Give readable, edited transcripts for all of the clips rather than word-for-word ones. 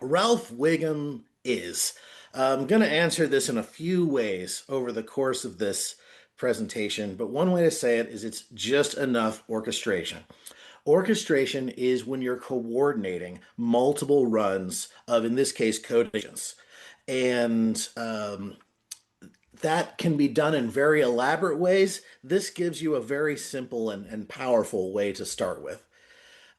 Ralph Wiggum is. I'm going to answer this in a few ways over the course of this presentation, but one way to say it is it's just enough orchestration. Orchestration is when you're coordinating multiple runs of, in this case, code agents. And that can be done in very elaborate ways. This gives you a very simple and powerful way to start with.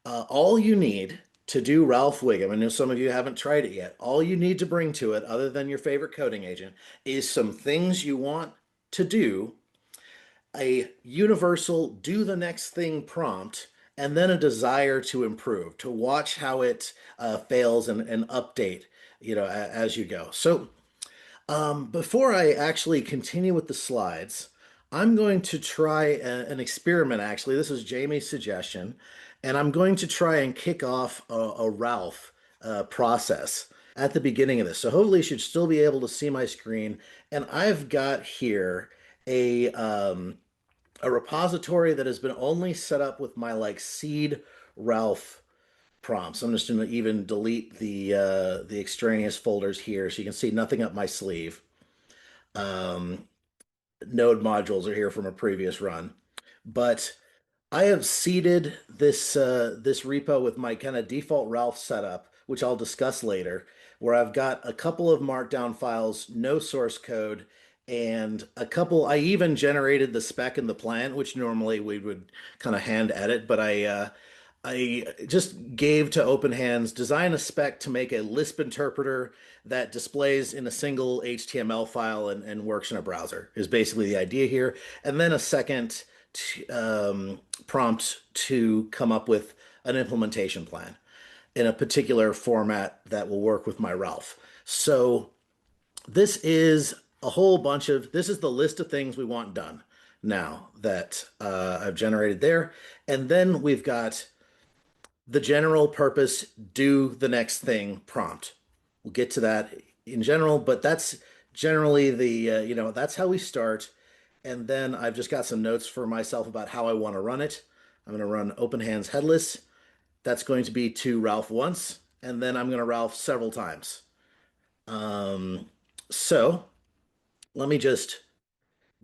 All you need to do Ralph Wiggum, I know some of you haven't tried it yet, all you need to bring to it, other than your favorite coding agent, is some things you want to do, a universal do the next thing prompt, and then a desire to improve, to watch how it fails and update, as you go. So before I actually continue with the slides, I'm going to try an experiment, actually. This is Jamie's suggestion, and I'm going to try and kick off a Ralph process at the beginning of this. So hopefully you should still be able to see my screen. And I've got here a repository that has been only set up with my like seed Ralph prompts. I'm just going to even delete the extraneous folders here so you can see nothing up my sleeve. Um, Node modules are here from a previous run, but I have seeded this repo with my kind of default Ralph setup, which I'll discuss later, where I've got a couple of markdown files, no source code, and a couple. I even generated the spec and the plan, which normally we would kind of hand edit, but I just gave to Open Hands design a spec to make a Lisp interpreter that displays in a single HTML file and works in a browser, is basically the idea here. And then a second prompt to come up with an implementation plan in a particular format that will work with my Ralph. So this is a whole bunch of, this is the list of things we want done now that I've generated there. And then we've got the general purpose do the next thing prompt. We'll get to that in general, but that's generally that's how we start. And then I've just got some notes for myself about how I want to run it. I'm going to run open hands headless. That's going to be to Ralph once, and then I'm going to Ralph several times. So let me just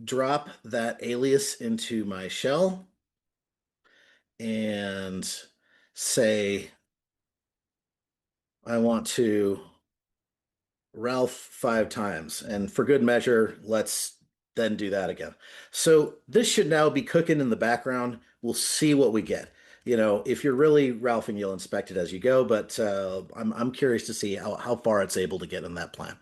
drop that alias into my shell and say I want to Ralph 5 times. And for good measure, let's then do that again. So this should now be cooking in the background. We'll see what we get. If you're really Ralphing, you'll inspect it as you go, but I'm curious to see how far it's able to get in that plan.